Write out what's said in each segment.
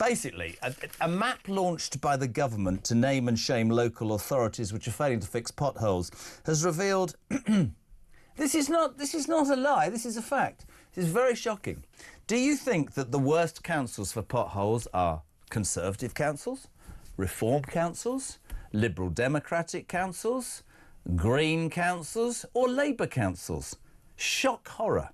Basically, a map launched by the government to name and shame local authorities which are failing to fix potholes has revealed... This is not a lie, this is a fact. This is very shocking. Do you think that the worst councils for potholes are Conservative councils, Reform councils, Liberal Democratic councils, Green councils or Labour councils? Shock horror.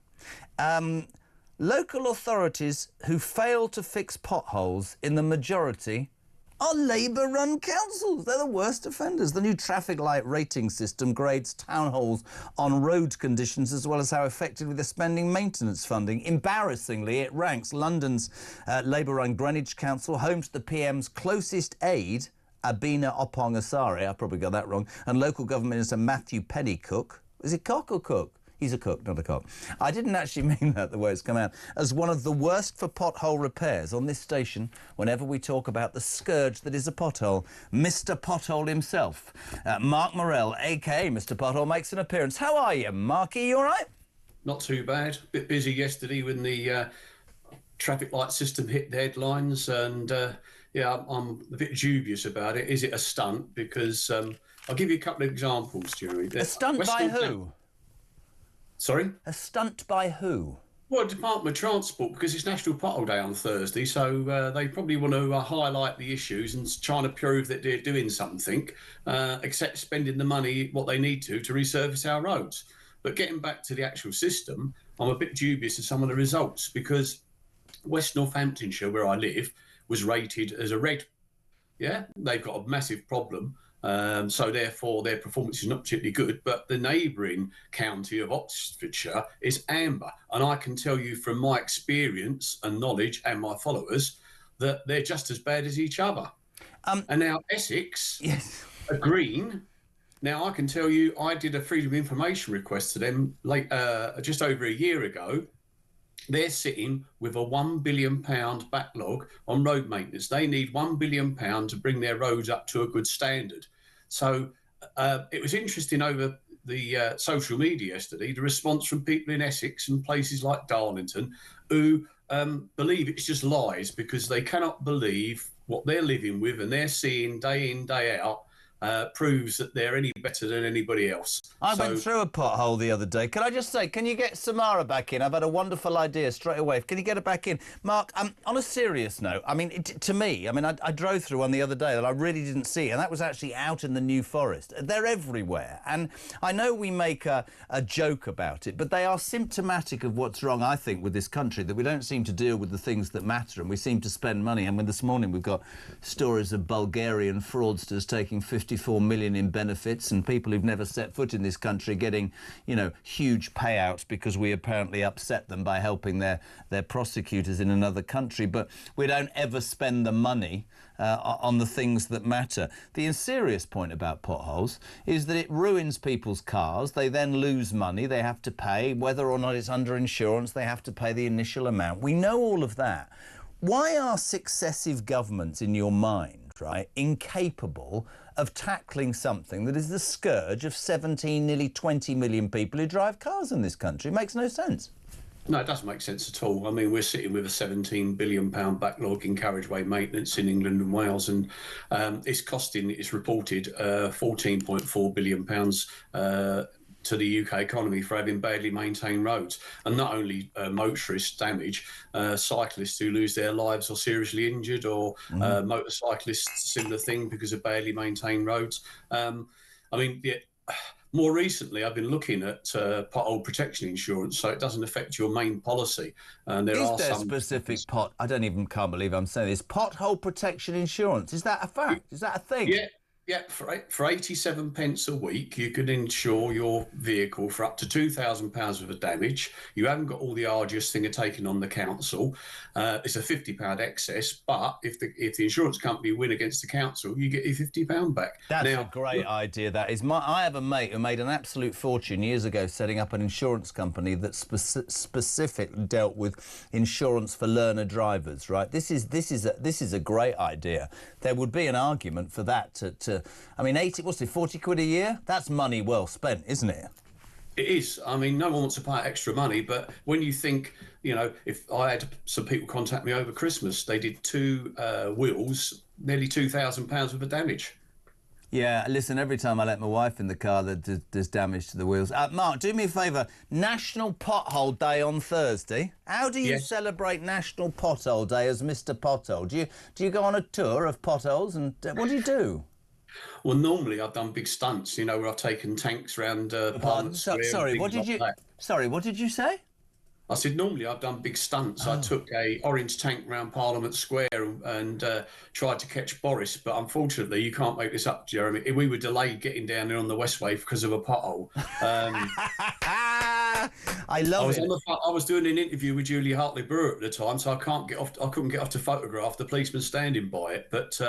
Local authorities who fail to fix potholes in the majority are Labour-run councils. They're the worst offenders. The new traffic light rating system grades town halls on road conditions as well as how effectively they're spending maintenance funding. Embarrassingly, it ranks London's Labour-run Greenwich Council home to the PM's closest aide, Abina Oppong-Asare, I probably got that wrong, and local government minister Matthew Pennycook. Is it cock or cook? He's a cook, not a cop. I didn't actually mean that the way it's come out. As one of the worst for pothole repairs on this station, whenever we talk about the scourge that is a pothole, Mr. Pothole himself, Mark Morrell, a.k.a. Mr. Pothole, makes an appearance. How are you, Marky? You all right? Not too bad. Bit busy yesterday when the traffic light system hit the headlines, and yeah, I'm a bit dubious about it. Is it a stunt? Because I'll give you a couple of examples, Jerry. A stunt by who? Sorry? A stunt by who? Well, Department of Transport, because it's National Pothole Day on Thursday, so they probably want to highlight the issues and trying to prove that they're doing something, except spending the money, what they need to resurface our roads. But getting back to the actual system, I'm a bit dubious of some of the results, because West Northamptonshire, where I live, was rated as a red. Yeah, they've got a massive problem. So therefore their performance is not particularly good, but the neighbouring county of Oxfordshire is amber. And I can tell you from my experience and knowledge and my followers that they're just as bad as each other. And now Essex are green. Now I can tell you I did a Freedom of Information request to them just over a year ago. They're sitting with a £1 billion backlog on road maintenance. They need £1 billion to bring their roads up to a good standard. So it was interesting over the social media yesterday, the response from people in Essex and places like Darlington who believe it's just lies because they cannot believe what they're living with and they're seeing day in, day out. Proves that they're any better than anybody else. I went through a pothole the other day. Can I just say, can you get Samara back in? I've had a wonderful idea straight away. Can you get her back in? Mark, on a serious note, I mean, to me, I mean, I drove through one the other day that I really didn't see, and that was actually out in the New Forest. They're everywhere, and I know we make a joke about it, but they are symptomatic of what's wrong, I think, with this country, that we don't seem to deal with the things that matter, and we seem to spend money. I mean, this morning we've got stories of Bulgarian fraudsters taking 54 million in benefits and people who've never set foot in this country getting, you know, huge payouts because we apparently upset them by helping their prosecutors in another country. But we don't ever spend the money on the things that matter. The serious point about potholes is that it ruins people's cars. They then lose money. They have to pay, whether or not it's under insurance, they have to pay the initial amount. We know all of that. Why are successive governments, in your mind, right, incapable of tackling something that is the scourge of 17, nearly 20 million people who drive cars in this country? It makes no sense. No, it doesn't make sense at all. I mean, we're sitting with a £17 billion backlog in carriageway maintenance in England and Wales, and it's costing, it's reported, £14.4 billion to the UK economy for having badly maintained roads. And not only motorists damage, cyclists who lose their lives or seriously injured, or motorcyclists, similar thing, because of badly maintained roads. I mean, more recently, I've been looking at pothole protection insurance, so it doesn't affect your main policy. And is there specific I can't believe I'm saying this. Pothole protection insurance, is that a fact? Is that a thing? Yeah, for 87 pence a week, you can insure your vehicle for up to £2,000 worth of damage. You haven't got all the arduous thing of taking on the council. It's a £50 excess, but if the insurance company win against the council, you get your £50 back. That's a great idea, that is. I have a mate who made an absolute fortune years ago setting up an insurance company that specifically dealt with insurance for learner drivers, right? This is a great idea. There would be an argument for that to I mean, 40 quid a year? That's money well spent, isn't it? It is. I mean, no one wants to pay extra money, but when you think, you know, if I had some people contact me over Christmas, they did two wheels, nearly £2,000 worth of damage. Yeah, listen, every time I let my wife in the car, there's damage to the wheels. Mark, do me a favour. National Pothole Day on Thursday. How do you Yes. celebrate National Pothole Day as Mr. Pothole? Do you go on a tour of potholes and what do you do? Well, normally I've done big stunts, you know, where I've taken tanks around Pardon? Parliament Square Sorry, and what things did you? like that. Sorry, what did you say? I said normally I've done big stunts. I took a orange tank round Parliament Square and tried to catch Boris, but unfortunately you can't make this up, Jeremy. We were delayed getting down there on the Westway because of a pothole. I love it. I was doing an interview with Julie Hartley-Brewer at the time, so I couldn't get off to photograph the policeman standing by it. But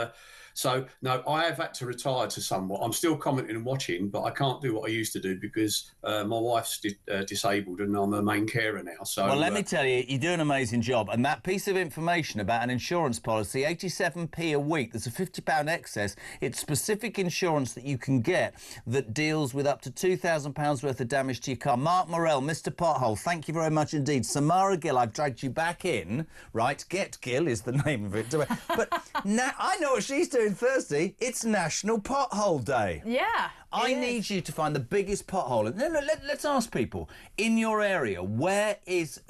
so no, I have had to retire to somewhat. I'm still commenting and watching, but I can't do what I used to do because my wife's disabled and I'm her main carer now. So well, let me tell you, you do an amazing job. And that piece of information about an insurance policy, 87p a week, there's a £50 excess. It's specific insurance that you can get that deals with up to £2,000 worth of damage to your car. Mark Morrell, Mr. Pothole, thank you very much indeed. Samara Gill, I've dragged you back in, right? Get Gill is the name of it. But now I know what she's doing Thursday. It's National Pothole Day. Yeah. I need you to find the biggest pothole. No, let's ask people in your area, where is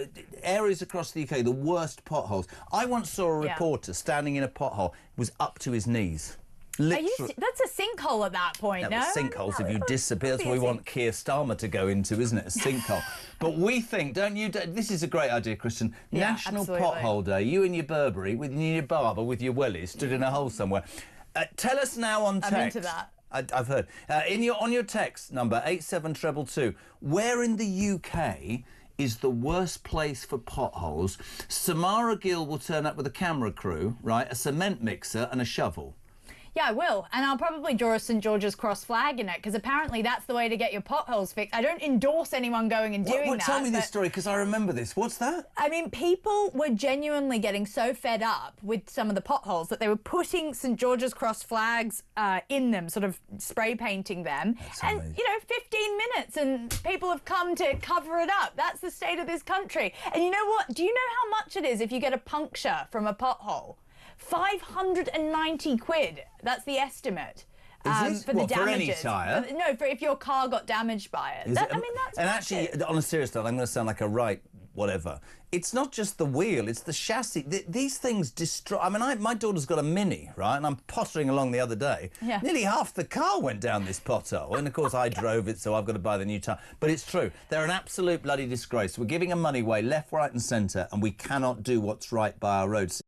areas across the UK the worst potholes? I once saw a reporter standing in a pothole. It was up to his knees. Literally. That's a sinkhole at that point, no? Sinkholes if you disappear. That's what we want Keir Starmer to go into, isn't it? A sinkhole. But we think, don't you? This is a great idea, Kristen. Yeah, National absolutely. Pothole Day. You and your Burberry, with your barber, with your wellies, stood in a hole somewhere. Tell us now on text. I'm into that. I've heard. On your text number 87222, where in the UK is the worst place for potholes? Samara Gill will turn up with a camera crew, right, a cement mixer and a shovel. Yeah, I will. And I'll probably draw a St George's Cross flag in it, because apparently that's the way to get your potholes fixed. I don't endorse anyone going and doing that. Tell me this story, because I remember this. What's that? I mean, people were genuinely getting so fed up with some of the potholes that they were putting St George's Cross flags in them, sort of spray painting them. That's and, amazing. 15 minutes and people have come to cover it up. That's the state of this country. And you know what? Do you know how much it is if you get a puncture from a pothole? 590 quid. That's the estimate. For the damages. For any tyre? No, for if your car got damaged by it. That's And massive. actually, on a serious note, I'm going to sound like a right whatever. It's not just the wheel, it's the chassis. These things destroy... I mean, my daughter's got a Mini, right? And I'm pottering along the other day. Yeah. Nearly half the car went down this pothole. And, of course, I drove it, so I've got to buy the new tyre. But it's true. They're an absolute bloody disgrace. We're giving them money away left, right and centre, and we cannot do what's right by our roads.